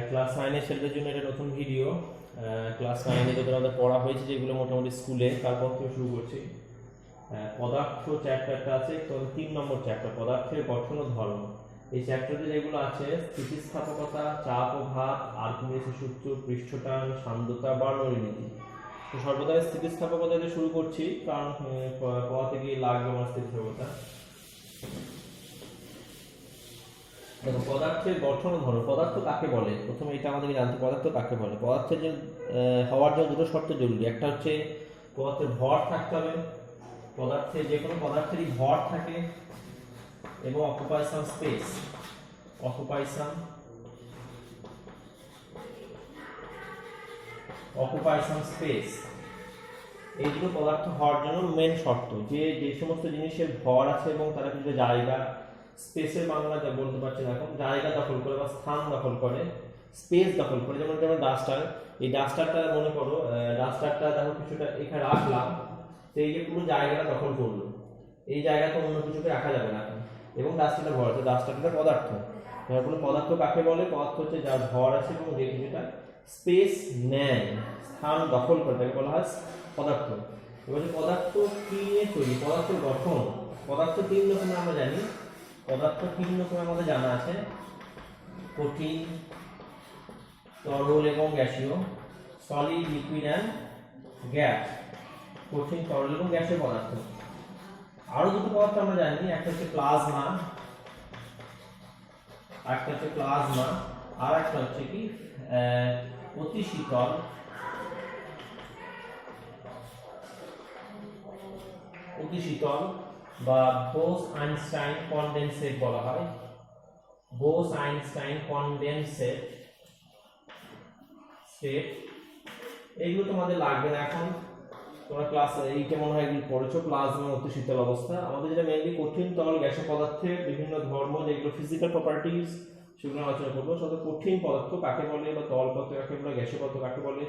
Class 9 ছেলেদের জন্য এটা নতুন ভিডিও। ক্লাস 9 যখন আমাদের পড়া হয়েছে যেগুলো মোটামুটি স্কুলে, তারপর থেকে শুরু করছি। পদার্থ চ্যাপ্টারটা আছে, তো 3 নম্বর চ্যাপ্টার, পদার্থের গঠন ও ধর্ম। এই চ্যাপ্টারে যেগুলো আছে, স্থিতিস্থাপকতা, চাপ ও ভাব, আর্কিমিডিসের সূত্র, পৃষ্ঠটান, সান্দ্রতা, বার্নৌলির নীতি। তো সর্বদা স্থিতিস্থাপকতা দিয়ে শুরু করছি, কারণ পড়া থেকে লাগবে আমার স্থিতিস্থাপকতা। দেখো, পদার্থের গঠন ও ধর্ম। পদার্থ কাকে বলে? প্রথমে এটা আমাদেরকে জানতে, পদার্থ কাকে বলে। পদার্থের যে হওয়ার জন্য দুটো শর্ত জরুরি। একটা হচ্ছে পদার্থের ভর থাকতে হবে, পদার্থের যে কোনো পদার্থেরই ভর থাকে, এবং অকুপাই সাম স্পেস, অকুপাই সাম স্পেস। এই দুটো পদার্থ হওয়ার জন্য মেন শর্ত। যে যে সমস্ত জিনিসের ভর আছে এবং তারা কিন্তু জায়গা, স্পেসের বাংলা যা বলতে পারছি না এখন, জায়গা দখল করে বা স্থান দখল করে, স্পেস দখল করে। যেমন ডাস্টার, এই ডাস্টারটা মনে করো, ডাস্টারটা দেখো কিছুটা এখানে রাখলাম, তো এই যে পুরো জায়গাটা দখল করলো, এই জায়গাটা অন্য কিছুকে রাখা যাবে না এখন, এবং ডাস্টারটা ভর আছে। ডাস্টারটা পদার্থ। কোনো পদার্থ কাকে বলে? পদার্থ হচ্ছে যার ভর আছে এবং যে কিছুটা স্পেস নেয়, স্থান দখল করে, তাকে বলা হয় পদার্থ। এবার পদার্থ কি নিয়ে তৈরি? পদার্থের গঠন। পদার্থ 3 রকমের আমরা জানি। পদার্থ 3 রকমের আমাদের জানা আছে: কঠিন, তরল এবং গ্যাসীয়, সলিড, লিকুইড অ্যান্ড গ্যাস। কঠিন, তরল এবং গ্যাসীয় পদার্থ। আরো দুটো পদার্থ আমরা জানি, একটা হচ্ছে প্লাজমা, আর একটা হচ্ছে কি অতি শীতল, বা বোস-আইনস্টাইন কনডেনসেট বলা হয়। Bose-Einstein condensate state. এইগুলো তোমাদের লাগবে না এখন, তোমরা ক্লাস 8 মনে হয় এগুলো পড়েছো, প্লাজমা, অতি শীতল অবস্থা। আমাদের যেটা মেইনলি কঠিন, তরল, গ্যাসীয় পদার্থের বিভিন্ন ধর্ম, যেগুলো ফিজিক্যাল প্রপার্টিজ, সেগুলো আলোচনা করবো। সাথে কঠিন পদার্থ কাকে বলে, বা তরল পদার্থ কাকে বলে, গ্যাসীয় পদার্থ কাকে বলে,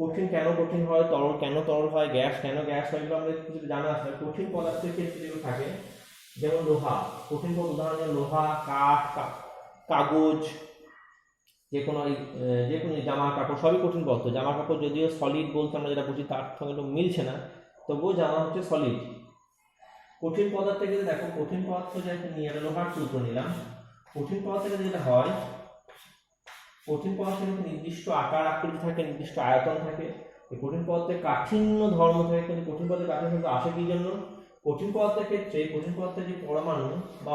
কঠিন কেন কঠিন হয়, তরল কেন তরল হয়, গ্যাস কেন গ্যাস হয়, এগুলো আমাদের কিছু জানা আছে। কঠিন পদার্থের ক্ষেত্রে যেগুলো থাকে, যেমন লোহা, কঠিন উদাহরণ যেমন লোহা, কাঠ, কাগজ, যে কোনো জামা কাপড়, সবই কঠিন পদার্থ। জামা কাপড় যদিও সলিড বলতে আমরা যেটা বুঝি তার সঙ্গে তো মিলছে না, তবুও জামা হচ্ছে সলিড। কঠিন পদার্থে গেলে দেখো, কঠিন পদার্থ যেটা নিয়ে লোহার সূত্র নিলাম, কঠিন পদার্থে যেটা হয়, কঠিন পদার্থের কিন্তু নির্দিষ্ট আকার আকৃতি থাকে, নির্দিষ্ট আয়তন থাকে। এই কঠিন পদার্থের কাঠিন্য ধর্ম থাকে, কিন্তু কঠিন পদার্থের কাঠিন্য কিন্তু আসে কি জন্য? কঠিন পদার্থের ক্ষেত্রে কঠিন পদার্থের যে পরমাণু বা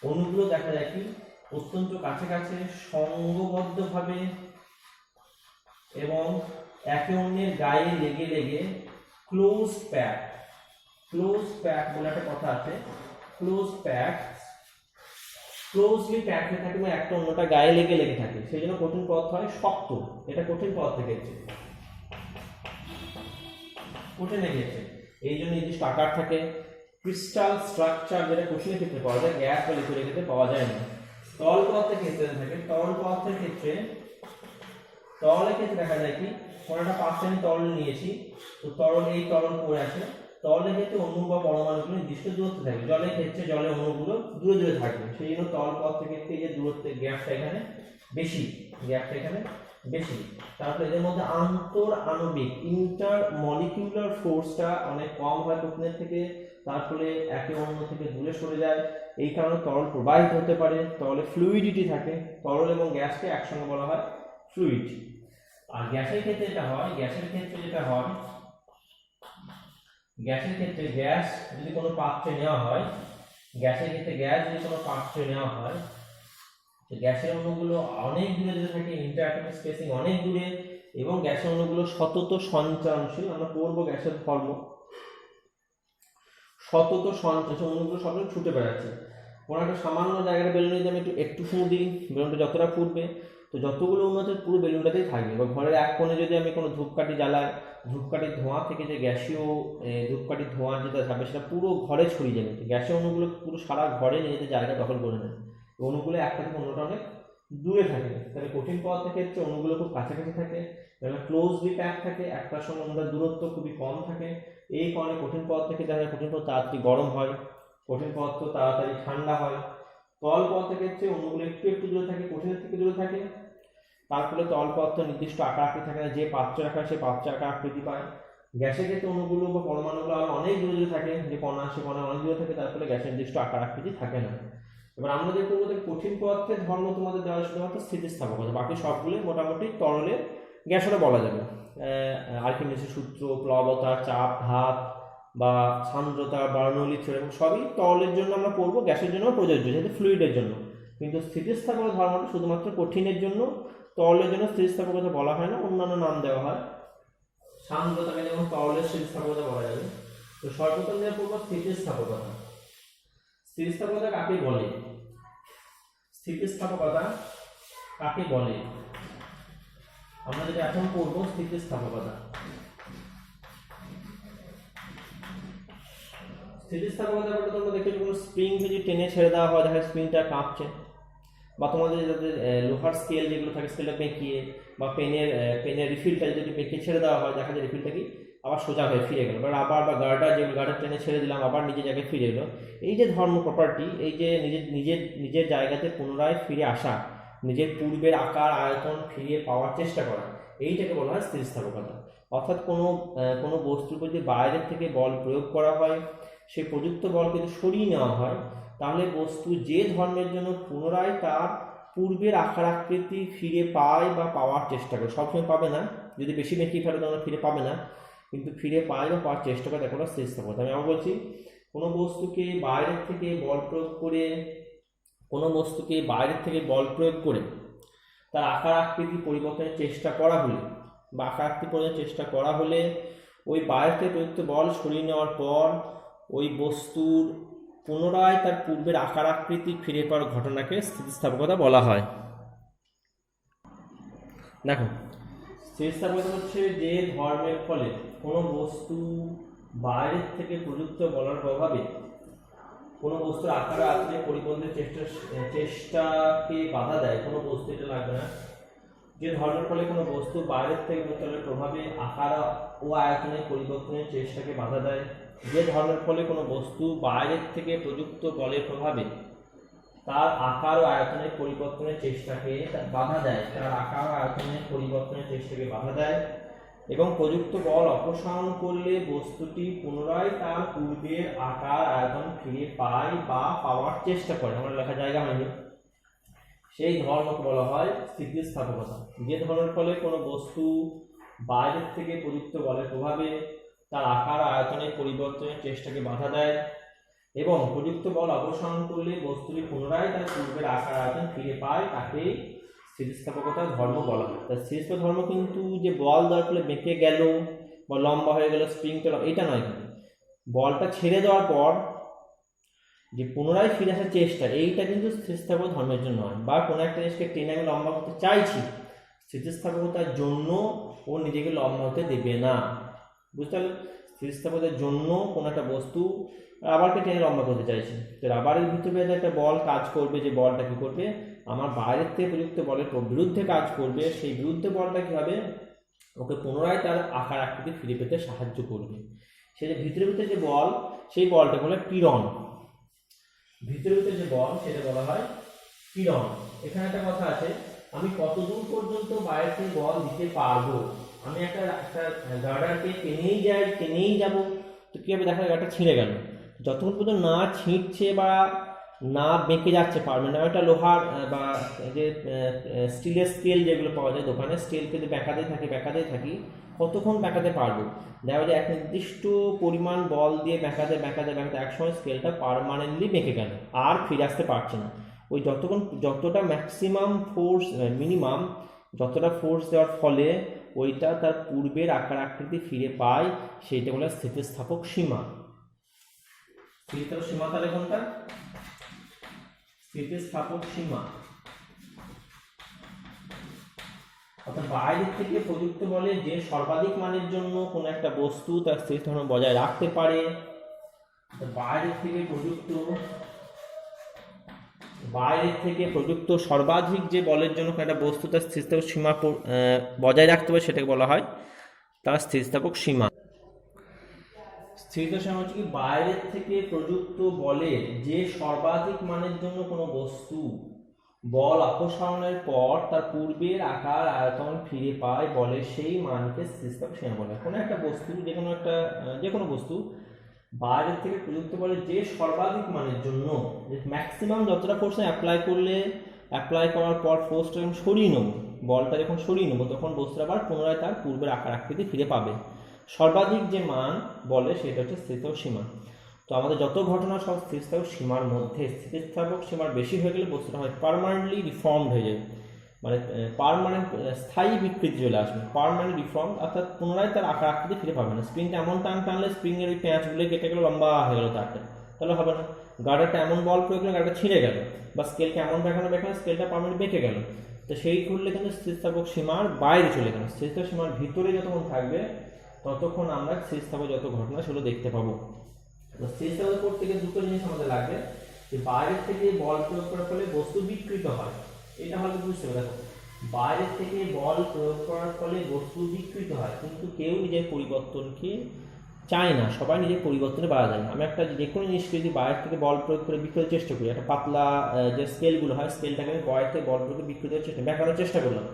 অণুগুলো দেখা যায় কি অত্যন্ত কাছে কাছে সংঘবদ্ধভাবে এবং একে অন্যের গায়ে লেগে লেগে ক্লোজ প্যাক বলে একটা কথা আছে, ক্লোজলি প্যাক হয়ে থাকে এবং একটা অন্যটা গায়ে লেগে লেগে থাকে, সেই জন্য কঠিন পদার্থ হয় শক্ত। এটা কঠিন পদার্থের ক্ষেত্রে, কঠিনের ক্ষেত্রে এই জন্য নির্দিষ্ট আকার থাকে। ক্রিস্টাল স্ট্রাকচার যেটা কঠিনের ক্ষেত্রে পাওয়া যায়, গ্যাস বা লিকুইডের ক্ষেত্রে পাওয়া যায় না। তরল পদার্থের ক্ষেত্রে থাকে, তরলের ক্ষেত্রে দেখা যায় কি, কোনো একটা পাত্রে আমি তরল নিয়েছি, তো এই তরল পড়ে আছে। তরলের ক্ষেত্রে অণু বা পরমাণুগুলো নির্দিষ্ট দূরত্বে থাকে, জলের ক্ষেত্রে জলের অণুগুলো দূরে দূরে থাকবে, সেই জন্য তরল পদার্থের ক্ষেত্রে এই যে দূরত্বের গ্যাপটা এখানে বেশি। তারপরে এদের মধ্যে আন্তঃআণবিক ইন্টারমলিকুলার ফোর্সটা অনেক কম হয় কঠিনের থেকে, তার ফলে একে অন্য থেকে দূরে সরে যায়। এই কারণে তরল প্রবাহিত হতে পারে, তরলে ফ্লুইডিটি থাকে। তরল এবং গ্যাসকে একসঙ্গে বলা হয় ফ্লুইড। আর গ্যাসের ক্ষেত্রে গ্যাস যদি কোনো পাত্রে নেওয়া হয়, গ্যাসের অণুগুলো অনেক দূরে দূরে থাকে, ইন্টারঅ্যাটমিক স্পেসিং অনেক দূরে, এবং গ্যাসের অণুগুলো সতত সঞ্চরণশীল। আমরা পড়বো গ্যাসের ধর্ম। সতত সঞ্চরণ, অণুগুলো সবসময় ছুটে বেড়াচ্ছে। কোনো একটা সামান্য জায়গায় বেলুন যদি আমি একটু ফুঁ দিই, বেলুনটা যতটা ফুটবে, তো যতগুলো অণু আছে পুরো বেলুনটাতেই থাকবে। বা ঘরের এক কোণে যদি আমি কোনো ধূপকাঠি জ্বালাই, ধূপকাঠির ধোঁয়া থেকে যে গ্যাসীয় ধূপকাঠির ধোঁয়া যেটা থাকবে সেটা পুরো ঘরে ছড়িয়ে যাবে। গ্যাসীয় অণুগুলো পুরো সারা ঘরে নিজেদের জায়গা দখল করে নেয়। অণুগুলো একটা থেকে অন্যটা অনেক দূরে থাকে। তাহলে কঠিন পদার্থের ক্ষেত্রে অণুগুলো খুব কাছাকাছি থাকে, ক্লোজলি প্যাক থাকে, একটার সঙ্গে অন্যটার দূরত্ব খুবই কম থাকে। এই কারণে কঠিন পদার্থ থেকে দেখা যায় কঠিন পদার্থ তাড়াতাড়ি গরম হয়, কঠিন পদার্থ তাড়াতাড়ি ঠান্ডা হয়। তরল পদার্থের ক্ষেত্রে অণুগুলো একটু দূরে থাকে, কঠিনের থেকে দূরে থাকে, তার ফলে তরল পদার্থ নির্দিষ্ট আকার আকৃতি থাকে না, যে পাত্র রাখা হয় সেই পাত্র আকার আকৃতি পায়। গ্যাসের ক্ষেত্রে অণুগুলো বা পরমাণুগুলো আরো অনেক দূরে দূরে থাকে, যে কণা সে কণা অনেক দূরে থাকে, তার ফলে গ্যাসের নির্দিষ্ট আকার আকৃতি থাকে না। এবার আমরা যে করবো, কঠিন পদার্থের ধর্ম তোমাদের দেওয়া শুধুমাত্র স্থিতিস্থাপকতা, বাকি সবগুলো মোটামুটি তরলের গ্যাসেরও বলা যাবে। আর্কিমিডিসের সূত্র, প্লবতা, চাপ, ঘাত বা সান্দ্রতা, বার্নৌলি থিওরেম সবই তরলের জন্য আমরা পড়বো, গ্যাসের জন্য প্রযোজ্য, যেহেতু ফ্লুইডের জন্য। কিন্তু স্থিতিস্থাপক ধর্মটা শুধুমাত্র কঠিনের জন্য, তরলের জন্য স্থিতিস্থাপকতা বলা হয় না, অন্যান্য নাম দেওয়া হয়। সান্দ্রতাকে যেমন তরলের স্থিতিস্থাপকতা বলা যাবে। তো সর্বপ্রথম যেটা পড়বো স্থিতিস্থাপকতা। স্থিতিস্থাপকতা কাকে বলে? স্থিতিস্থাপকতা কাকে বলে আমরা যেটা এখন পড়বো, স্থিতিস্থাপকতা। স্থিতিস্থাপকতা বলতে তোমরা দেখেছো কোনো স্প্রিং যদি টেনে ছেড়ে দেওয়া হয়, দেখা স্প্রিংটা কাঁপছে, বা তোমাদের যাদের লোহার স্কেল যেগুলো থাকে, স্কেলটা বেঁকিয়ে, বা পেনের রিফিলটা যদি বেঁকিয়ে ছেড়ে দেওয়া হয়, দেখা যায় রিফিলটা কি আবার সোজা হয়ে ফিরে গেল, বা রাবার বা গার্ডার, যেগুলো গার্ডার টেনে ছেড়ে দিলাম আবার নিজের জায়গায় ফিরে এলো। এই যে ধর্ম প্রপার্টি, এই যে নিজের জায়গাতে পুনরায় ফিরে আসা, নিজের পূর্বের আকার আয়তন ফিরিয়ে পাওয়ার চেষ্টা করা, এইটাকে বলা হয় স্থিতিস্থাপকতা। অর্থাৎ কোনো বস্তুর উপর যদি বাইরের থেকে বল প্রয়োগ করা হয়, সেই প্রযুক্ত বল কিন্তু সরিয়ে নেওয়া হয়, তাহলে বস্তু যে ধর্মের জন্য পুনরায় তার পূর্বের আকার আকৃতি ফিরে পায় বা পাওয়ার চেষ্টা করে, সবসময় পাবে না, যদি বেশি বেঁকিয়ে ফেলে তোমরা ফিরে পাবে না, কিন্তু ফিরে পায় বা পাওয়ার চেষ্টা করে, দেখো স্থিতিস্থাপকতা। আমি আবার বলছি, কোনো বস্তুকে বাইরের থেকে বল প্রয়োগ করে তার আকার আকৃতি পরিবর্তনের চেষ্টা করা হলে, বা আকার আকৃতি পরিবর্তনের চেষ্টা করা হলে ওই বাইরে থেকে প্রযুক্ত বল সরিয়ে নেওয়ার পর ওই বস্তুর পুনরায় তার পূর্বের আকার আকৃতি ফিরে পাওয়ার ঘটনাকে স্থিতিস্থাপকতা বলা হয়। দেখো, স্থিতিস্থাপকতা হচ্ছে যে ধর্মের ফলে কোনো বস্তু বাইরের থেকে প্রযুক্ত বলের প্রভাবে কোনো বস্তুর আকার আকৃতি পরিবর্তনের চেষ্টাকে বাধা দেয়। কোনো বস্তু, এটা লাগবে না, যে ধর্মের ফলে কোনো বস্তু বাইরের থেকে প্রচলনের প্রভাবে আকার ও আয়তনের পরিবর্তনের চেষ্টাকে বাধা দেয়। যে ধর্মের ফলে কোনো বস্তু বাইরের থেকে প্রযুক্ত বলের প্রভাবে তার আকার ও আয়তনের পরিবর্তনের চেষ্টাকে বাধা দেয়, এবং প্রযুক্ত বল অপসারণ করলে বস্তুটি পুনরায় তার পূর্বের আকার আয়তন ফিরে পায় বা পাওয়ার চেষ্টা করে, আমার লেখা জায়গা হয়নি, সেই ধর্মকে বলা হয় স্থিতিস্থাপকতা। যে ধর্মের ফলে কোনো বস্তু বাইরের থেকে প্রযুক্ত বলের প্রভাবে তার আকার আয়তনের পরিবর্তনের চেষ্টাকে বাধা দেয় এবং প্রযুক্ত বল অপসারণ করলে বস্তুটি পুনরায় তার পূর্বের আকার আয়তন ফিরে পায়, তাকে স্থিতিস্থাপকতার ধর্ম বলা হয়। তার স্থিতিস্থাপক ধর্ম কিন্তু যে বল দেওয়ার ফলে বেঁকে গেল বা লম্বা হয়ে গেল, স্প্রিংটা এটা নয়, কিন্তু বলটা ছেড়ে দেওয়ার পর যে পুনরায় ফিরে আসার চেষ্টা, এইটা কিন্তু স্থিতিস্থাপক ধর্মের জন্য নয়। বা কোনো একটা জিনিসকে টেনে আমি লম্বা করতে চাইছি, স্থিতিস্থাপকতার জন্য ও নিজেকে লম্বা হতে দেবে না, বুঝতে পারলে? স্থিতিস্থাপকতার জন্য কোনো একটা বস্তু রাবারকে টেনে লম্বা করতে চাইছে, তো রাবারের ভিতরে একটা বল কাজ করবে, যে বলটা কি করবে, আমার বাইরের থেকে প্রযুক্ত বলের বিরুদ্ধে কাজ করবে, সেই বিরুদ্ধে বলটা কি হবে, ওকে পুনরায় তার আকার আকৃতি ফিরে পেতে সাহায্য করবে। সেই যে ভিতরে যে বল, সেই বলটা বলে পীড়ন। ভিতরে যে বল, সেটা বলা হয় পীড়ন। এখানে একটা কথা আছে, আমি কতদূর পর্যন্ত বাইরে থেকে বল দিতে পারবো। আমি একটা গার্ডারকে টেনেই যাব, তো কি হবে, দেখা গার্ডারটা ছিঁড়ে গেল, যতক্ষণ পর্যন্ত না ছিঁড়ছে বা না বেঁকে যাচ্ছে পারমানেন্ট, একটা লোহার বা যে স্টিলের স্কেল যেগুলো পাওয়া যায় দোকানে, স্কেলকে যদি বেঁকাতেই থাকি, কতক্ষণ বেঁকাতে পারবো, দেখা যায় এক নির্দিষ্ট পরিমাণ বল দিয়ে বেঁকাতে একসময় স্কেলটা পারমানেন্টলি বেঁকে গেল, আর ফিরে আসতে পারছে না। ওই যতটা ম্যাক্সিমাম ফোর্স, মিনিমাম যতটা ফোর্স দেওয়ার ফলে ওইটা তার পূর্বের আকার আকৃতি ফিরে পায়, সেইটা বলে স্থিতিস্থাপক সীমা। স্থিতিস্থাপক সীমা তাহলে কোনটা? স্থিতিস্থাপক সীমা, অর্থাৎ বাইরে থেকে প্রযুক্ত বলে যে সর্বাধিক মানের জন্য কোনো একটা বস্তু তার স্থিতিস্থাপক বজায় রাখতে পারে। বাইরে থেকে প্রযুক্ত সর্বাধিক যে বলের জন্য একটা বস্তু তার স্থিতিস্থাপক সীমা বজায় রাখতে পারে, সেটাকে বলা হয় তার স্থিতিস্থাপক সীমা। স্থিতিস্থাপক সীমা হচ্ছে কি, বাইরের থেকে প্রযুক্ত বলে যে সর্বাধিক মানের জন্য কোনো বস্তু বল অপসারণের পর তার পূর্বের আকার আয়তন ফিরে পায় বলে সেই মানকে স্থিতিস্থাপক সীমা বলে। কোনো একটা বস্তু, যে কোনো বস্তু বাইরের থেকে প্রযুক্ত বলে যে সর্বাধিক মানের জন্য, যে ম্যাক্সিমাম যতটা ফোর্স অ্যাপ্লাই করার পর ফোর্সটা যখন সরিয়ে নেব, বলটা যখন সরিয়ে নেব, তখন বস্তুটা আবার পুনরায় তার পূর্বের আকার আকৃতি ফিরে পাবে। সর্বাধিক যে মান বলে সেটা হচ্ছে স্থিতিস্থাপক সীমা। তো আমাদের যত ঘটনা সব স্থিতিস্থাপক সীমার মধ্যে। স্থিতিস্থাপক সীমার বেশি হয়ে গেলে বস্তুটা হয় পার্মানেন্টলি রিফর্মড হয়ে যাবে, মানে পার্মানেন্ট স্থায়ী বিকৃতি চলে আসবে। পার্মানেন্ট রিফর্ম অর্থাৎ পুনরায় তার আকার আকৃতি ফিরে পাবে না। স্প্রিংটা এমন টানলে স্প্রিংয়ের ওই পেঁচগুলো কেটে গেল, লম্বা হয়ে গেল তারটা, তাহলে হবে না। গার্ডারটা এমন বল প্রয়োগ করলে গার্ডারটা ছিঁড়ে গেল, বা স্কেলটা এমন বেঁকানো স্কেলটা পার্মানেন্ট বেঁকে গেল, তো সেই করলে কিন্তু স্থিতিস্থাপক সীমার বাইরে চলে গেল। স্থিতিস্থাপক সীমার ভিতরে যতক্ষণ থাকবে ততক্ষণ আমরা স্থিতিস্থাপক যত ঘটনা সেগুলো দেখতে পাবো। তো স্থিতিস্থাপক করতে গিয়ে দুটো জিনিস আমাদের লাগবে, যে বাইরের থেকে বল প্রয়োগ করার ফলে বস্তু বিকৃত হয়, এটা হয়তো বুঝতে হবে। দেখো, বাইরের থেকে বল প্রয়োগ করার ফলে বস্তু বিকৃত হয়, কিন্তু কেউ নিজের পরিবর্তনকে চায় না, সবাই নিজের পরিবর্তনে বাধা দেয়। আমি একটা যে কোনো জিনিসকে যদি বাইরের থেকে বল প্রয়োগ করে বিকৃত চেষ্টা করি, একটা পাতলা যে স্কেলগুলো হয়, স্কেলটাকে আমি বাইরের থেকে বল প্রয়োগ করে বিকৃত বেঁকানোর চেষ্টা করলাম,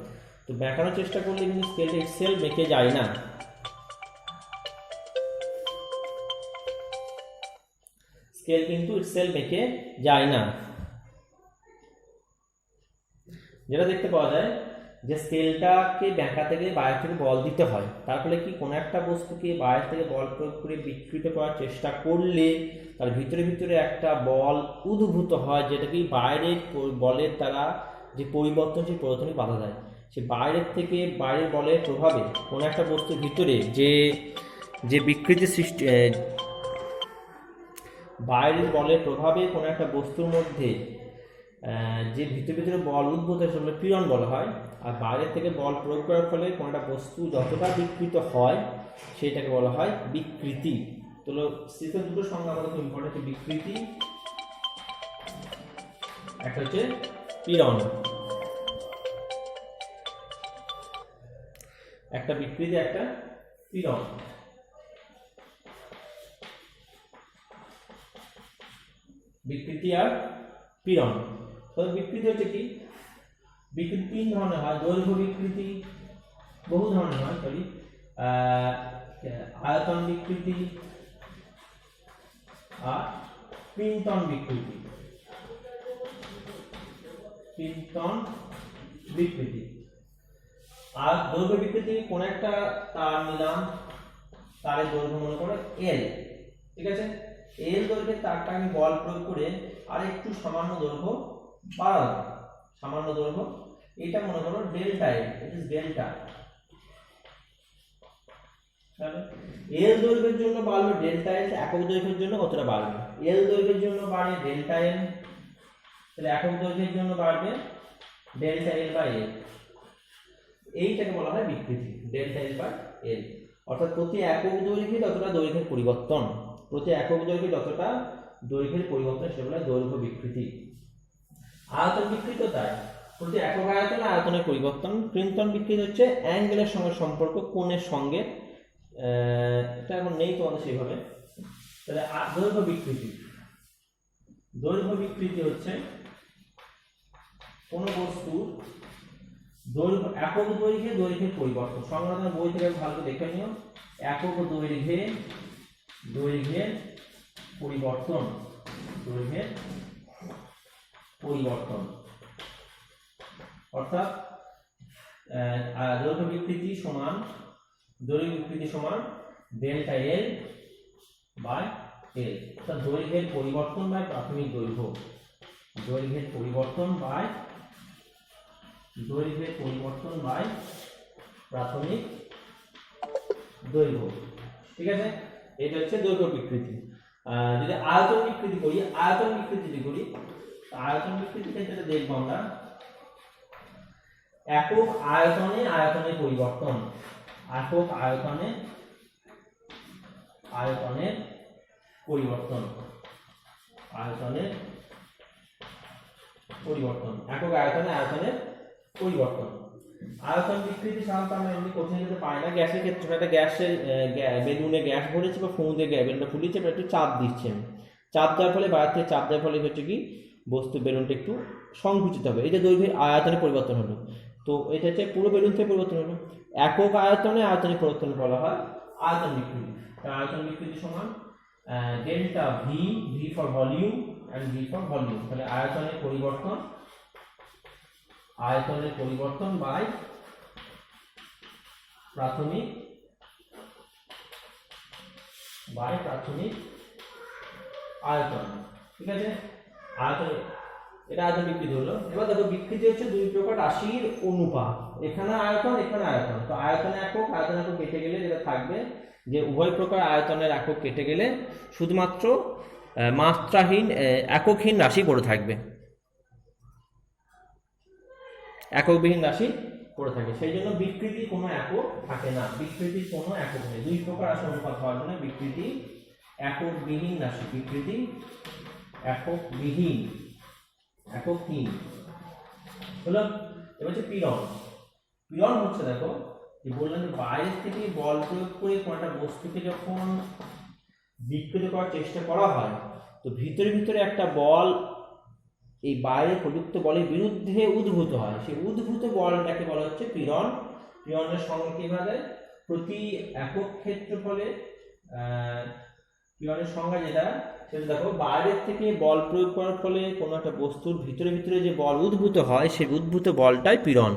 তো বেঁকানোর চেষ্টা করলে কিন্তু স্কেলটা ইটসেলফ বেঁকে যায় না। স্কেল কিন্তু ইটসেলফ বেঁকে যায় না। যেটা দেখতে পাওয়া যায় যে স্কেলটাকে বেঁকাতে গেলে বাইরে থেকে বল দিতে হয়, তার ফলে কি কোনো একটা বস্তুকে বাইরে থেকে বল প্রয়োগ করে বিকৃত করার চেষ্টা করলে তার ভিতরে ভিতরে একটা বল উদ্ভূত হয়, যেটা কি বাইরের বলের দ্বারা যে পরিবর্তন, সেই পরিবর্তনে বাধা দেয়। সে বাইরের বলের প্রভাবে কোনো একটা বস্তুর ভিতরে যে বিকৃতি সৃষ্টি, বাইরের বলের প্রভাবে কোনো একটা বস্তুর মধ্যে যে ভিতরে বল উদ্ভূত হয় সেগুলো পীড়ন বলা হয়। আর বাইরের থেকে বল প্রয়োগ করার ফলে কোনো একটা বস্তু যতটা বিকৃত হয় সেটাকে বলা হয় বিকৃতি। তো স্থিতিস্থাপক দুটো সংজ্ঞা আমাদের খুব ইম্পর্টেন্ট, বিকৃতি, একটা হচ্ছে পীড়ন। একটা বিকৃতি, একটা পীড়ন। বিকৃতি আর পীড়ন। তো বিকৃতি হচ্ছে কি, বিকৃতি তিন ধরনের হয়। দৈর্ঘ্য বিকৃতি বহু ধরনের হয়, সরি, আয়তন বিকৃতি আর পিন্টন বিকৃতি। পিন্টন বিকৃতি আর দৈর্ঘ্য বিকৃতি, কোন একটা তার নিলাম, তারের দৈর্ঘ্য মনে করো এল, ঠিক আছে, এল দৈর্ঘ্যের তারটা আমি বল প্রয়োগ করে আর একটু সামান্য দৈর্ঘ্য বাড়ালাম, সামান্য দৈর্ঘ্য, এটা মনে করো delta L, it is delta. L দৈর্ঘ্যের জন্য বাড়বে ডেল্টা এল, একক দৈর্ঘ্যের জন্য কতটা বাড়বে? এল দৈর্ঘ্যের জন্য বাড়ে ডেল্টা এল, তাহলে একক দৈর্ঘ্যের জন্য বাড়বে ডেল্টা এল বাই এল। এইটাকে বলা হয় বিকৃতি, ডেল্টা এল বাই এল। অর্থাৎ প্রতি একক দৈর্ঘ্যে যতটা দৈর্ঘ্যের পরিবর্তন, প্রতি একক দৈর্ঘ্যে যতটা দৈর্ঘ্যের পরিবর্তন সেগুলো দৈর্ঘ্য বিকৃতি। আয়তন বিকৃতি তাই, প্রতি একক আয়তনে আয়তনের পরিবর্তন। পিন্টন বিকৃতি হচ্ছে অ্যাঙ্গেলের সঙ্গে সম্পর্ক, কোণের সঙ্গে, এটা এখন নেই তোমাদের সেইভাবে। তাহলে দৈর্ঘ্য বিকৃতি, দৈর্ঘ্য বিকৃতি হচ্ছে কোন বস্তুর দৈর্ঘ্য, একক দৈর্ঘ্যে দৈর্ঘ্যের পরিবর্তন। সংগ্রহ বই থেকে ভালো করে দেখে নিও, একক দৈর্ঘ্যের পরিবর্তন, দৈর্ঘ্যের পরিবর্তন, অর্থাৎ দৈর্ঘ্য বিকৃতি সমান ডেল্টা এল বাই এল, অর্থাৎ দৈর্ঘ্যের পরিবর্তন বাই প্রাথমিক দৈর্ঘ্য, দৈর্ঘ্যের পরিবর্তন বাই প্রাথমিক দৈর্ঘ্য, ঠিক আছে। এটা হচ্ছে দৈর্ঘ্য বিকৃতি। যদি আয়তন বিকৃতি করি, আয়তন বিকৃতি ক্ষেত্রে দেখবো আমরা একক আয়তনে আয়তনের পরিবর্তন, একক আয়তনের পরিবর্তন, একক আয়তনে আয়তনের পরিবর্তন। আয়তন বিকৃতি সাধারণত আমরা এমনি কঠিন ক্ষেত্রে পাই না। গ্যাসের ক্ষেত্রে একটা বেলুনে গ্যাস ভরেছে বা ফুঁড়ে বেলুনটা ফুলিয়েছে, একটু চাপ দিচ্ছেন, চাপ দেওয়ার ফলে বাইরে থেকে চাপ দেওয়ার ফলে হচ্ছে কি বস্তু বেলুনটা একটু সংকুচিত হবে। এই যে দৈর্ঘ্যের আয়তনে পরিবর্তন হলো, তো এটা হচ্ছে পুরো বেলুন থেকে পরিবর্তন হলো। একক আয়তনে পরিবর্তন বলা হয় আয়তন বিকৃতি। আয়তন বিকৃতি সমান delta V, V for volume and V for volume. তাহলে আয়তনের পরিবর্তন বাই প্রাথমিক আয়তন। ঠিক আছে, আয়তন, এটা আয়তন বিকৃতি হলো। এবার দেখো বিকৃতি হচ্ছে দুই প্রকার রাশির অনুপাত, এখানে আয়তন এখানে আয়তন। তো আয়তন একক কেটে গেলে যেটা থাকবে যে উভয় প্রকার আয়তনের একক কেটে গেলে শুধুমাত্র মাত্রাহীন এককহীন রাশি পড়ে থাকবে, এককবিহীন রাশি পড়ে থাকে। সেই জন্য বিকৃতি কোনো একক থাকে না, বিকৃতির কোনো একক নেই। দুই প্রকার রাশি অনুপাত হওয়ার জন্য বিকৃতি এককবিহীন রাশি, বিকৃতি এককহীন হলো। এবার হচ্ছে পীড়ন। পীড়ন হচ্ছে দেখো যে বললাম যে বাইরে থেকে বল প্রয়োগ করে কোনো একটা বস্তুকে যখন বিকৃত করার চেষ্টা করা হয়, তো ভিতরে একটা বল এই বাইরে প্রযুক্ত বলের বিরুদ্ধে উদ্ভূত হয়, সেই উদ্ভূত বলটাকে বলা হচ্ছে পীড়ন। পীড়নের সংজ্ঞা কিভাবে, প্রতি একক ক্ষেত্রফলে পীড়নের সংজ্ঞা যেটা সেটা দেখো বাইরের থেকে বল প্রয়োগ করার ফলে কোনো একটা বস্তুর ভিতরে যে বল উদ্ভূত হয় সেই উদ্ভূত বলটাই পীড়ন।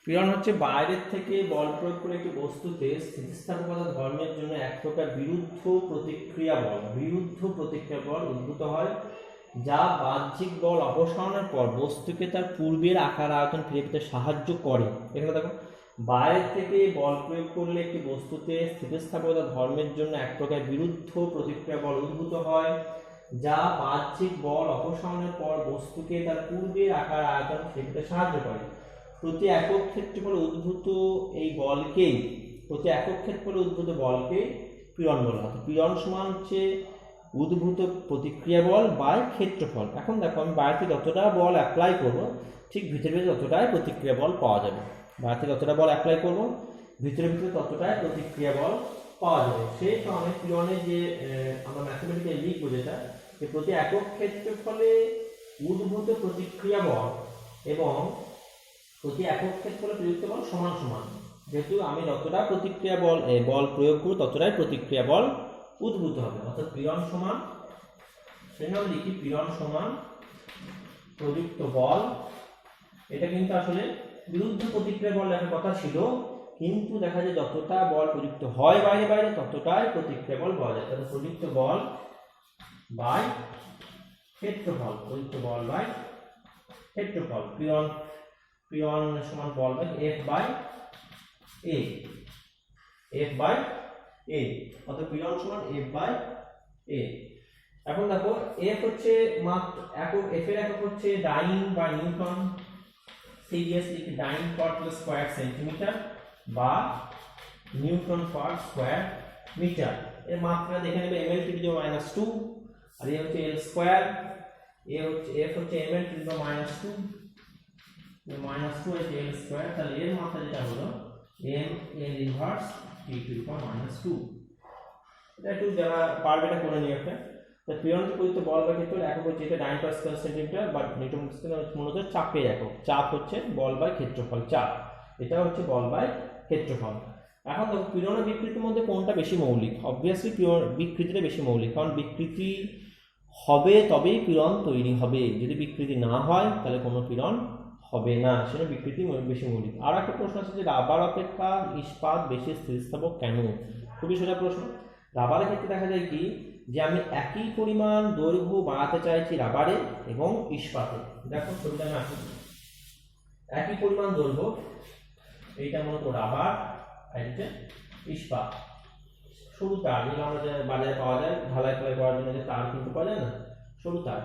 পীড়ন হচ্ছে বাইরের থেকে বল প্রয়োগ করে একটি বস্তুতে স্থিতিস্থাপকতা ধর্মের জন্য এক প্রকার বিরুদ্ধ প্রতিক্রিয়া বল উদ্ভূত হয়, যা বাহ্যিক বল অপসারণের পর বস্তুকে তার পূর্বের আকার আয়তন ফিরে পেতে সাহায্য করে। এখানে দেখো বাইরের থেকে বল প্রয়োগ করলে একটি বস্তুতে স্থিতিস্থাপকতা ধর্মের জন্য এক প্রকার বিরুদ্ধ প্রতিক্রিয়া বল উদ্ভূত হয়, যা বাহ্যিক বল অপসারণের পর বস্তুকে তার পূর্বের আকার আয়তন ফিরে পেতে সাহায্য করে। প্রতি একক ক্ষেত্রফলে উদ্ভূত বলকে পীড়ন বলা হয়। পীড়ন সমান হচ্ছে উদ্ভূত প্রতিক্রিয়া বল বাই ক্ষেত্রফল। এখন দেখো আমি বাইরে থেকে যতটা বল অ্যাপ্লাই করব, ঠিক ভিতরে ততটাই প্রতিক্রিয়া বল পাওয়া যাবে। বাইরে থেকে যতটা বল অ্যাপ্লাই করব, ভিতরে ততটাই প্রতিক্রিয়া বল পাওয়া যাবে। সেই কারণে পীড়নে যে আমরা ম্যাথমেটিক্যালি লিখবো যেটা, যে প্রতি একক ক্ষেত্রফলে উদ্ভূত প্রতিক্রিয়া বল এবং প্রতি একক ক্ষেত্রফলে প্রযুক্ত বল সমান সমান। যেহেতু আমি যতটা প্রতিক্রিয়া বল প্রয়োগ করব ততটাই প্রতিক্রিয়া বল উদ্ভূত হবে। অর্থাৎ পীড়ন সমান, সেখানে লিখি পীড়ন সমান প্রযুক্ত বল। এটা কিন্তু আসলে বিরুদ্ধ প্রতিক্রিয়া বল লেখার কথা ছিল, কিন্তু দেখা যায় যতটা বল প্রযুক্ত হয় বাইরে ততটাই প্রতিক্রিয়া বল পাওয়া যায়। তাহলে প্রযুক্ত বল বাই ক্ষেত্রফল, পীড়ন সমান বল বাই F বাই A, অর্থাৎ পীড়ন সমান F বাই A। এখন দেখো F হচ্ছে মাত্র একক, F এর একক হচ্ছে ডাইন বা নিউটন, সিরিয়াসলি ডাইন পার স্কয়ার সেন্টিমিটার বা নিউটন পার স্কয়ার মিটার। এর মাত্রা দেখে নেবে ml টু দি পাওয়ার -2, আর এই হচ্ছে l স্কয়ার, F হচ্ছে ml to the power -2, -2 is l square. তাহলে এর মাত্রা যেটা হলো m l inverse t to the power -2। এটা একটু যারা পারবে এটা করে নিও একটা। তো পীড়ন প্রযুক্ত বল বা ক্ষেত্র একক হচ্ছে এটা dyne per square centimetre, but newton square মূলত চাপের একক। চাপ হচ্ছে বল বাই ক্ষেত্রফল, চাপ এটা হচ্ছে বল বাই ক্ষেত্রফল। এখন দেখো পীড়ন ও বিকৃতির মধ্যে কোনটা বেশি মৌলিক? অবভিয়াসলি বিকৃতিটা বেশি মৌলিক, কারণ বিকৃতি হবে তবেই পীড়ন তৈরি হবে। যদি বিকৃতি না হয় তাহলে কোনো পীড়ন হবে না, সেটা বিকৃতি বেশি মৌলিক। আর একটা প্রশ্ন আছে যে রাবার অপেক্ষা ইস্পাত বেশি স্থিতিস্থাপক কেন? খুবই সোজা প্রশ্ন। রাবারের ক্ষেত্রে দেখা যায় কি, যে আমি একই পরিমাণ দৈর্ঘ্য বাড়াতে চাইছি রাবারে এবং ইস্পাতে। দেখো ছবিটা আমি আঁকি, একই পরিমাণ দৈর্ঘ্য, এইটা মূলত রাবার আর এটা ইস্পাত। সরু তার, যেগুলো আমরা বাজারে পাওয়া যায় ঢালাই করার জন্য যে তার কিনতে পাওয়া যায় না, সরু তার,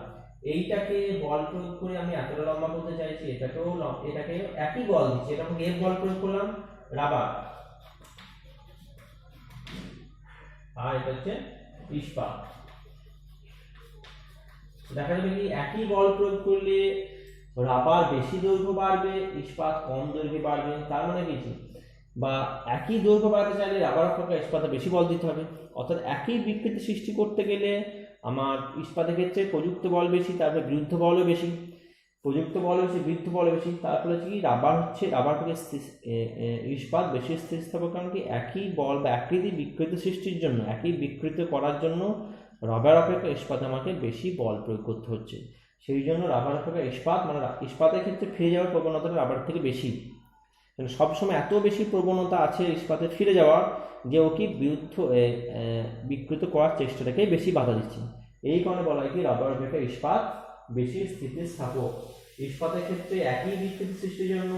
এইটাকে বল প্রয়োগ করে আমি এতটা লম্বা করতে চাইছি, এটাকে একই বল দিচ্ছি, এটা আমাকে F বল প্রয়োগ করলাম রাবার, আর এটা হচ্ছে ইস্পাত। দেখা যাবে কি একই বল প্রয়োগ করলে রাবার বেশি দৈর্ঘ্য বাড়বে, ইস্পাত কম দৈর্ঘ্যে বাড়বে। তার মানে কি, বা একই দৈর্ঘ্য বাড়াতে চাইলে রাবার অপেক্ষা ইস্পাতে বেশি বল দিতে হবে। অর্থাৎ একই বিকৃতি সৃষ্টি করতে গেলে আমার ইস্পাতের ক্ষেত্রে প্রযুক্ত বল বেশি, তারপরে বিরুদ্ধ বলও বেশি, প্রযুক্ত বল বেশি, বিরুদ্ধ বল বেশি। তারপরে হচ্ছে কি রাবার থেকে ইস্পাত বেশি স্থিতিস্থাপক, কারণ কি একই বল বা একই বিকৃতি সৃষ্টির জন্য, একই বিকৃত করার জন্য রাবার অপেক্ষা ইস্পাতে আমাকে বেশি বল প্রয়োগ করতে হচ্ছে। সেই জন্য রাবার অপেক্ষা ইস্পাত, মানে ইস্পাতের ক্ষেত্রে ফিরে যাওয়ার প্রবণতাটা রাবার থেকে বেশি। সবসময় এত বেশি প্রবণতা আছে ইস্পাতে ফিরে যাওয়ার যে ও কি বিকৃত করার চেষ্টাটাকেই বেশি বাধা দিচ্ছে। এই কারণে বলা হয় কি রাবার অপেক্ষা ইস্পাত বেশি স্থিতিস্থাপক। ইস্পাতের ক্ষেত্রে একই বিকৃতি সৃষ্টির জন্য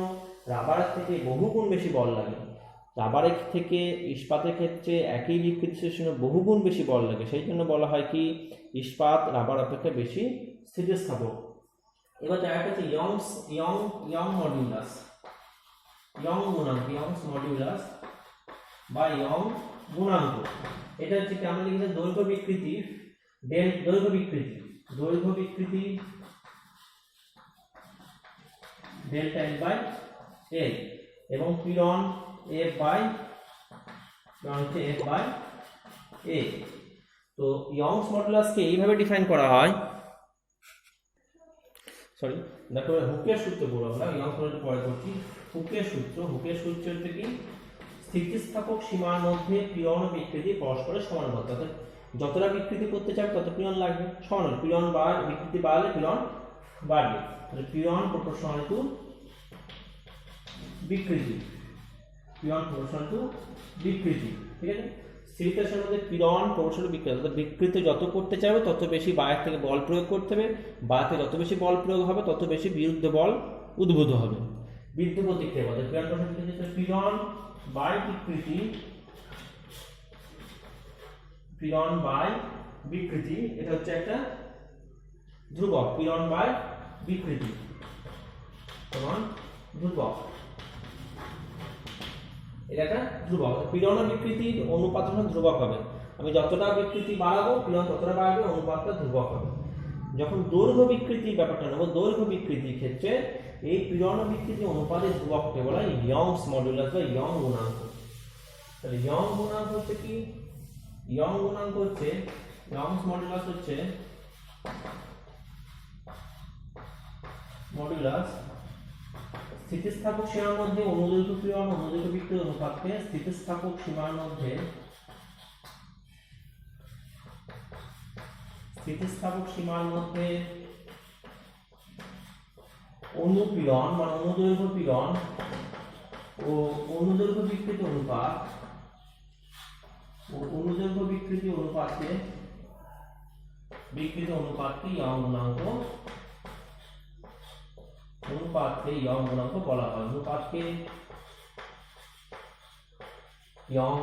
রাবারের থেকে বহুগুণ বেশি বল লাগে, রাবারের থেকে ইস্পাতের ক্ষেত্রে একই বিকৃতি সৃষ্টির জন্য বহুগুণ বেশি বল লাগে। সেই জন্য বলা হয় কি ইস্পাত রাবার অপেক্ষা বেশি স্থিতিস্থাপক। এবার দেখা যাচ্ছে ইয়ং মডিউলাস, ইয়ং গুণাঙ্ক, ইয়ংস মডিউলাস বা ইয়ং গুণাঙ্ক। এটা হচ্ছে কি আমরা লিখেছি দৈর্ঘ্য বিকৃতি, দৈর্ঘ্য বিকৃতি ডেল্টা এল বাই এল এবং পীড়ন এফ বাই এ। তো ইয়ংস মডুলাসকে এইভাবে ডিফাইন করা হয়, সরি দেখো হুকের সূত্র বলবো আমরা, ইয়ংস মডুলাস পরে করছি। হুকের সূত্র হচ্ছে কি স্থিতিস্থাপক সীমার মধ্যে পীড়ন ও বিকৃতি পরস্পরের সমানুপাত, অর্থাৎ যতটা বিকৃতি করতে চাই তত পীড়ন লাগবে, সমান পীড়ন বিকৃতি বাড়লে পীড়ন বাড়বে, তাহলে পীড়ন প্রপোর্শনাল টু বিকৃতি, পীড়ন প্রপোর্শনাল টু বিকৃতি, ঠিক আছে। স্থিতিস্থাপকের মধ্যে পীড়ন প্রপোর্শনাল টু বিকৃতি, অর্থাৎ বিকৃতি যত করতে চাইবে তত বেশি বাইরে থেকে বল প্রয়োগ করতে হবে, বাইরে যত বেশি বল প্রয়োগ হবে তত বেশি বিরুদ্ধ বল উদ্ভূত হবে। বিরুদ্ধ প্রতিক্রিয়া বলে পীড়ন প্রপোর্শনাল, পীড়ন বাই বিকৃতি, পীড়ন বাই বিকৃতি, এটা হচ্ছে একটা ধ্রুবক, পীড়ন বাই বিকৃতি সমান ধ্রুবক, এটা একটা ধ্রুবক। পীড়ন ও বিকৃতির অনুপাত ধ্রুবক হবে, আমি যতটা বিকৃতি বাড়াবো পীড়ন ততটা বাড়বে, অনুপাতটা ধ্রুবক হবে। যখন দৈর্ঘ্য বিকৃতির ব্যাপারটা নেব, দৈর্ঘ্য বিকৃতির ক্ষেত্রে এই পীড়ন ও বিকৃতি অনুপাতের ধ্রুবককে বলা হয় ইয়ংস মডুলাস বা ইয়ং গুণাঙ্ক। তাহলে ইয়ং গুণাঙ্ক হচ্ছে কি, ইয়ং গুণাঙ্ক হচ্ছে, ইয়ংস মডুলাস হচ্ছে মডুলাস স্থিতিস্থাপক সীমার মধ্যে অনুদৈর্ঘ্য পীড়ন অনুদৈর্ঘ্য বিকৃতি অনুপাতকে স্থিতিস্থাপক সীমার মধ্যে অনুপীড়ন মানে অনুদৈর্ঘ্য পীড়ন ও অনুদৈর্ঘ্য বিকৃতি অনুপাত অনুপাতকে ইয়ং গুণাঙ্ক বলা হয়। অনুপাতকে ইয়ং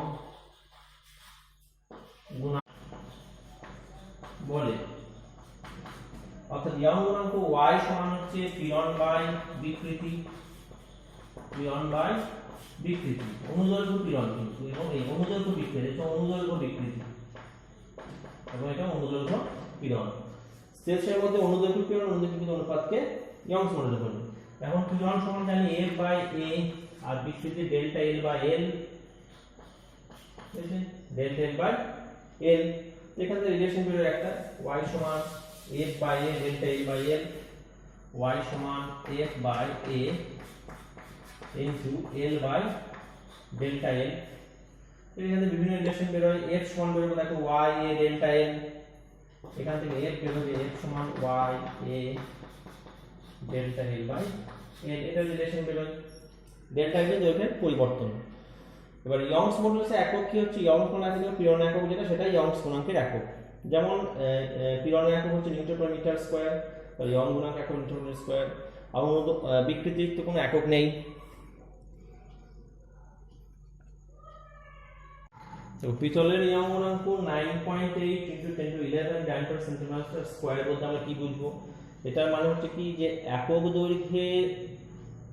গুণাঙ্ক বলে, অর্থাৎ ইয়ং গুণাঙ্ক y সমান হচ্ছে পীড়ন বাই বিকৃতি, অনুদৈর্ঘ্য পীড়ন কিন্তু, এবং এই অনুদৈর্ঘ্য বিকৃতি, এটা অনুদৈর্ঘ্য বিকৃতি এবং এটা অনুদৈর্ঘ্য পীড়ন। স্টেজের মধ্যে অনুদৈর্ঘ্য পীড়ন অনুদৈর্ঘ্য বিকৃতি অনুপাতকে ইয়ংস মডুলাস বলে। এখন পীড়ন সমান জানি f বাই a আর বিকৃতি ডেল্টা l বাই l, ঠিক আছে, ডেল্টা l বাই l। এখান থেকে রিলেশন বের একটা y সমান f by a delta l by l, y সমান f by a into l by delta l। এখানে বিভিন্ন রিলেশন বের হয়, f সমান বের হবে দেখো y a ডেল্টা l, এখান থেকে f বের হবে f সমান y a delta l by l, এটা রিলেশন বের হয়। ডেল্টা l এর দৈর্ঘ্যের পরিবর্তন। এবার ইয়ংস মডুলাসের একক কি হচ্ছে, ইয়ংস গুণাঙ্কের পীড়ন একক যেটা, সেটা ইয়ংস গুণাঙ্কের একক। যেমন পীড়নের একক হচ্ছে নিউটন পার মিটার স্কয়ার, তাহলে ইয়ং গুণাঙ্ক একক নিউটন পার স্কয়ার। আর বিকৃতির তো কোনো একক নেই। তো পিতলের ইয়ং গুণাঙ্ক 9.8 × 10⁻11 ডায়ামিটার স্কয়ার বলতে আমরা কি বুঝবো, এটার মানে হচ্ছে কি যে একক দৈর্ঘ্যে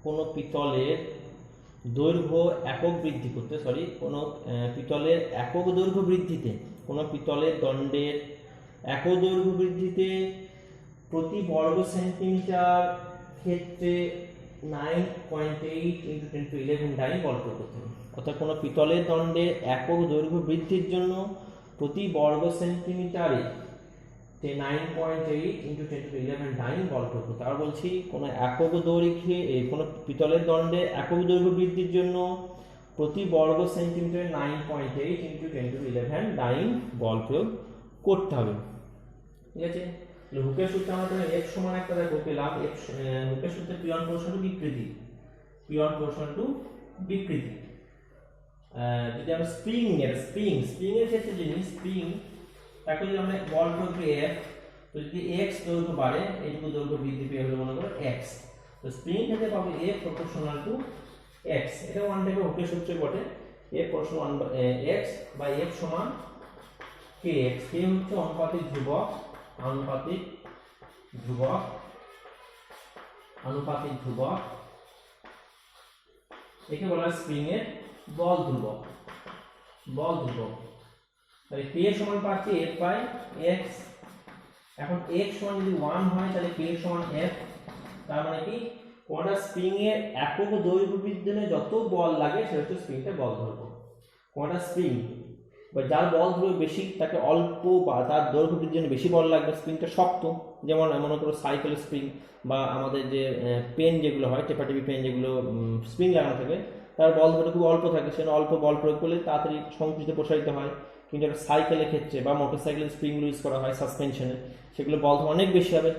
কোনো পিতলের দৈর্ঘ্য একক বৃদ্ধি করতে, কোনো পিতলের একক দৈর্ঘ্য বৃদ্ধিতে, কোনো পিতলের দণ্ডের একক দৈর্ঘ্য বৃদ্ধিতে প্রতি বর্গ সেন্টিমিটার ক্ষেত্রে 9.8 × 10⁻11 ডাই বল প্রয়োগ করতে হবে। অর্থাৎ কোনো পিতলের দণ্ডের একক দৈর্ঘ্য বৃদ্ধির জন্য প্রতি বর্গ সেন্টিমিটারে 9.8 ইন্টু 10 টু 11 ডাইন বল প্রয়োগ করতে। আর বলছি কোনো একক দৈর্ঘ্যে কোনো পিতলের দণ্ডে একক দৈর্ঘ্য বৃদ্ধির জন্য প্রতি বর্গ সেন্টিমিটারে 9.8 ইন্টু 10 টু 11 ডাইন বল প্রয়োগ করতে হবে। ঠিক আছে, হুকের সূত্রে আমরা F সমান একটা দেখো পেলাম, হুকের সূত্রে P1 প্রশ্ন টু বিকৃতি, P1 প্রশ্ন টু বিকৃতি। যদি আমরা স্প্রিং এর ক্ষেত্রে জানি স্প্রিং, তাকে যদি আমরা বল প্রয়োগ করি F, তো যদি x দৈর্ঘ্য বাড়ে এইটুকু দৈর্ঘ্য বৃদ্ধি পেয়ে হলো মনে করো x, তো স্প্রিং ক্ষেত্রে পাবো F প্রপোর্শনাল টু x। এটা ওয়ান টাইপের হুকের সূত্রে বটে, F proportional x by F সমান kx। k হচ্ছে অনুপাতিক ধ্রুবক, একে বলা হয় স্প্রিং এর বল ধ্রুবক। তাহলে k সমান পাচ্ছি F বাই x। এখন x সমান যদি 1 হয় তাহলে k সমান F। তার মানে কি কোনটা স্প্রিং এর একক দৈর্ঘ্য বৃদ্ধিতে যত বল লাগে সেটা হচ্ছে স্প্রিংটা বল ধরবো। কোনটা স্প্রিং বা যার বল ধরবে বেশি তাকে অল্প বা তার দৈর্ঘ্য বৃদ্ধির জন্য বেশি বল লাগবে, স্প্রিংটা শক্ত। যেমন মনে করো সাইকেল স্প্রিং বা আমাদের যে পেন যেগুলো হয়, টেপাটেপি পেন যেগুলো স্প্রিং লাগানো থাকে, তার বল ধরে খুব অল্প থাকে, সেটা অল্প বল প্রয়োগ করলে তাড়াতাড়ি সংকুচিত প্রসারিত হয়। কিন্তু একটা সাইকেলের ক্ষেত্রে বা মোটর সাইকেলের স্প্রিংগুলো ইউজ করা হয় সাসপেনশনে, সেগুলো বল অনেক বেশি হবে।